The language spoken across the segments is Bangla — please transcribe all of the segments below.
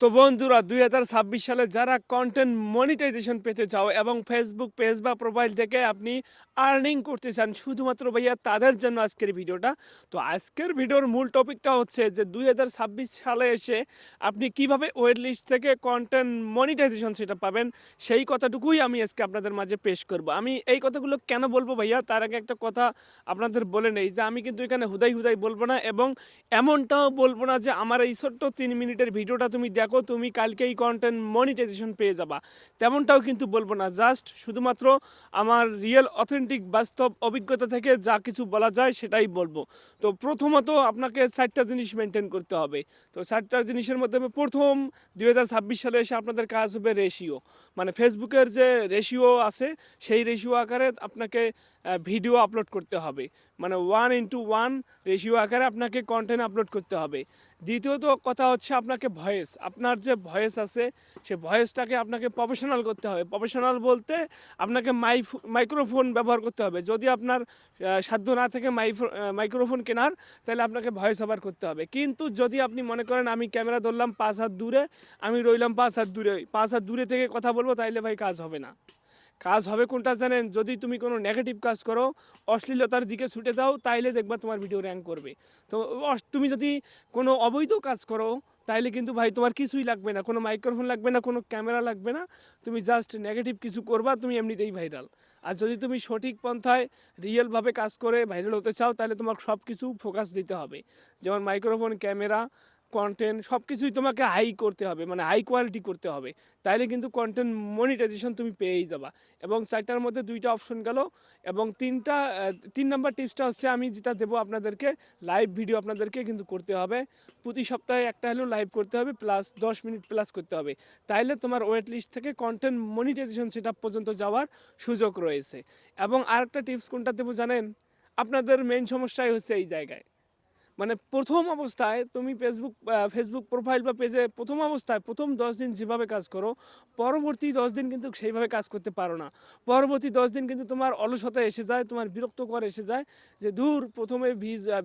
তো বন্ধুরা ২০২৬ সালে যারা কন্টেন্ট মনিটাইজেশন পেতে চাও এবং ফেসবুক পেজ বা প্রোফাইল থেকে আপনি আর্নিং করতে চান শুধুমাত্র ভাইয়া তাদের জন্য আজকের ভিডিওটা। তো আজকের ভিডিওর মূল টপিকটা হচ্ছে যে ২০২৬ সালে এসে আপনি কিভাবে ওয়েট লিস্ট থেকে কন্টেন্ট মনিটাইজেশন সেটা পাবেন, সেই কথাটুকুই আমি আজকে আপনাদের মাঝে পেশ করব। আমি এই কথাগুলো কেন বলবো ভাইয়া, তার আগে একটা কথা আপনাদের বলে নেই যে আমি কিন্তু এখানে হুদাই হুদাই বলবো না, এবং এমনটাও বলবো না যে আমার এই ছোট্ট ৩ মিনিটের ভিডিওটা তুমি দেখো, তুমি কালকেই কন্টেন্ট মনিটাইজেশন পেয়ে যাবা। তেমনটাও কিন্তু বলবো না। জাস্ট শুধুমাত্র আমার রিয়েল অথেন্টিক বাস্তব অভিজ্ঞতা থেকে যা কিছু বলা যায় সেটাই বলবো। তো প্রথমত আপনাকে ৪টা জিনিস মেনটেন করতে হবে। তো ৪টা জিনিসের মধ্যে প্রথম ২০২৬ সালে এসে আপনাদের কাজ হবে রেশিও। মানে ফেসবুকের যে রেশিও আছে সেই রেশিও আকারে আপনাকে ভিডিও আপলোড করতে হবে। মানে 1:1 রেশিও আকারে আপনাকে কন্টেন্ট আপলোড করতে হবে। দ্বিতীয়ত কথা হচ্ছে আপনাকে ভয়েস, আপনার যে ভয়েস আছে সে ভয়েসটাকে আপনাকে প্রফেশনাল করতে হবে। প্রফেশনাল বলতে আপনাকে মাইক্রোফোন ব্যবহার করতে হবে। যদি আপনার সাধ্য না থাকে মাইক্রোফোন কেনার, তাহলে আপনাকে ভয়েস ওভার করতে হবে। কিন্তু যদি আপনি মনে করেন আমি ক্যামেরা ধরলাম ৫ হাত দূরে, আমি রইলাম ৫ হাত দূরে, ৫ হাত দূরে থেকে কথা বলবো, তাইলে ভাই কাজ হবে না। কাজ হবে কোনটা জানেন? যদি তুমি কোনো নেগেটিভ কাজ করো, অশ্লীলতার দিকে ছুটে যাও, তাইলে দেখবা তোমার ভিডিও র্যাঙ্ক করবে। তো তুমি যদি কোনো অবৈধ কাজ করো, তাইলে কিন্তু ভাই তোমার কিছুই লাগবে না, কোনো মাইক্রোফোন লাগবে না, কোনো ক্যামেরা লাগবে না। তুমি জাস্ট নেগেটিভ কিছু করবা, তুমি এমনিতেই ভাইরাল। আর যদি তুমি সঠিক পন্থায় রিয়েলভাবে কাজ করে ভাইরাল হতে চাও, তাহলে তোমার সব কিছু ফোকাস দিতে হবে। যেমন মাইক্রোফোন, ক্যামেরা, কন্টেন্ট সব কিছুই তোমাকে হাই করতে হবে, মানে হাই কোয়ালিটি করতে হবে। তাইলে কিন্তু কন্টেন্ট মনিটাইজেশন তুমি পেয়েই যাবা। এবং ৪টার মধ্যে ২টা অপশন গেল। এবং ৩ নাম্বার টিপসটা হচ্ছে আমি যেটা দেবো আপনাদেরকে, লাইভ ভিডিও আপনাদেরকে কিন্তু করতে হবে। প্রতি সপ্তাহে একটা হলেও লাইভ করতে হবে, প্লাস ১০ মিনিট প্লাস করতে হবে। তাইলে তোমার ওয়েট লিস্ট থেকে কন্টেন্ট মনিটাইজেশন সেটআপ পর্যন্ত যাওয়ার সুযোগ রয়েছে। এবং আরেকটা টিপস কোনটা দেবো জানেন? আপনাদের মেইন সমস্যাই হচ্ছে এই জায়গায়। মানে প্রথম অবস্থায় তুমি ফেসবুক প্রোফাইল বা পেজে প্রথম অবস্থায় প্রথম ১০ দিন যেভাবে কাজ করো, পরবর্তী ১০ দিন কিন্তু সেইভাবে কাজ করতে পারো না। পরবর্তী ১০ দিন কিন্তু তোমার অলসতা এসে যায়, তোমার বিরক্তকর এসে যায় যে দূর, প্রথমে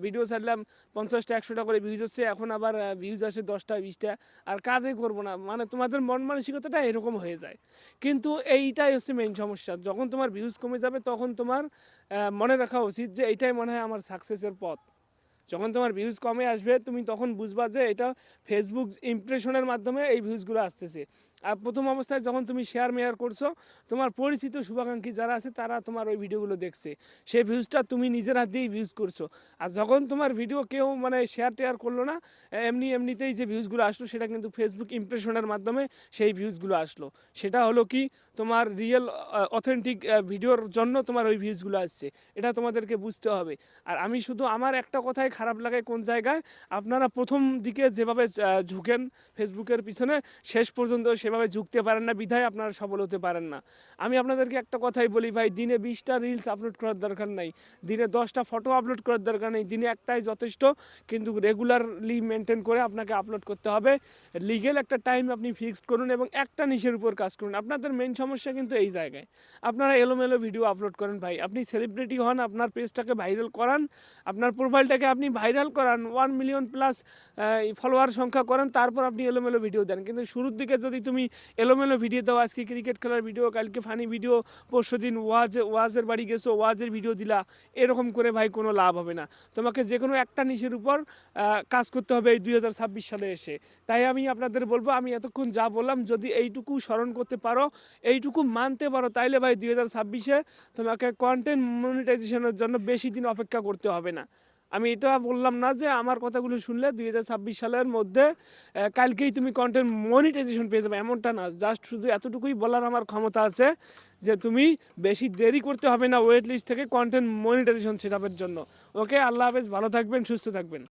ভিডিও ছাড়লাম ৫০টা ১০০টা করে ভিউজ হচ্ছে, এখন আবার ভিউজ আসে ১০টা ২০টা, আর কাজই করবো না। মানে তোমাদের মন মানসিকতাটা এরকম হয়ে যায়। কিন্তু এইটাই হচ্ছে মেইন সমস্যা। যখন তোমার ভিউজ কমে যাবে তখন তোমার মনে রাখা উচিত যে এইটাই মনে হয় আমার সাকসেসের পথ। যখন তোমার ভিউজ কমে আসবে তুমি তখন বুঝবা যে এটা ফেসবুক ইমপ্রেশনের মাধ্যমে এই ভিউজগুলো আসতেছে। আর প্রথম অবস্থায় যখন তুমি শেয়ার মেয়ার করছো, তোমার পরিচিত শুভাকাঙ্ক্ষী যারা আছে তারা তোমার ওই ভিডিওগুলো দেখছে, সেই ভিউজটা তুমি নিজের হাত দিয়েই ভিউজ করছো। আর যখন তোমার ভিডিও কেউ মানে শেয়ার টেয়ার করলো না, এমনিতেই যে ভিউজগুলো আসলো সেটা কিন্তু ফেসবুক ইমপ্রেশনের মাধ্যমে সেই ভিউজগুলো আসলো। সেটা হলো কি, তোমার রিয়েল অথেন্টিক ভিডিওর জন্য তোমার ওই ভিউজগুলো আসছে। এটা তোমাদেরকে বুঝতে হবে। আর আমি শুধু আমার একটা কথাই খারাপ লাগে কোন জায়গায়, আপনারা প্রথম দিকে যেভাবে ঝুঁকেন ফেসবুকের পিছনে, শেষ পর্যন্ত সেভাবে ঝুঁকতে পারেন না, বিধায় আপনারা সফল হতে পারেন না। আমি আপনাদেরকে একটা কথাই বলি ভাই, দিনে 20টা রিলস আপলোড করার দরকার নাই, দিনে 10টা ফটো আপলোড করার দরকার নেই, দিনে একটাই যথেষ্ট। কিন্তু রেগুলারলি মেনটেন করে আপনাকে আপলোড করতে হবে। লিগেল একটা টাইম আপনি ফিক্সড করুন এবং একটা নিশের উপর কাজ করুন। আপনাদের মেইন সমস্যা কিন্তু এই জায়গায়, আপনারা এলোমেলো ভিডিও আপলোড করেন ভাই। আপনি সেলিব্রিটি হন, আপনার পেজটাকে ভাইরাল করান, আপনার প্রোফাইলটাকে আপনি ভাইরাল করান, 1 মিলিয়ন প্লাস ফলোয়ার সংখ্যা করেন, তারপর আপনি এলোমেলো ভিডিও দেন। কিন্তু শুরুর দিকে যদি তুমি এলোমেলো ভিডিও দাও, আজকে ক্রিকেট খেলার ভিডিও, কালকে ফানি ভিডিও, পরশুদিন ওয়াজের বাড়ি গেছো ওয়াজের ভিডিও দিলা, এরকম করে ভাই কোনো লাভ হবে না। তোমাকে যে কোনো একটা নিশের উপর কাজ করতে হবে এই ২০২৬ সালে এসে। তাই আমি আপনাদের বলবো, আমি এতক্ষণ যা বললাম যদি এইটুকু স্মরণ করতে পারো, এইটুকু মানতে পারো, তাইলে ভাই ২০২৬-এ তোমাকে কন্টেন্ট মনিটাইজেশনের জন্য বেশি দিন অপেক্ষা করতে হবে না। আমি এটা বললাম না যে আমার কথাগুলো শুনলে ২০২৬ সালের মধ্যে কালকেই তুমি কন্টেন্ট মনিটাইজেশন পেয়ে যাবে, এমনটা না। জাস্ট শুধু এতটুকুই বলার আমার ক্ষমতা আছে যে তুমি বেশি দেরি করতে হবে না ওয়েট লিস্ট থেকে কন্টেন্ট মনিটাইজেশন সেটআপের জন্য। ওকে, আল্লাহ হাফেজ, ভালো থাকবেন, সুস্থ থাকবেন।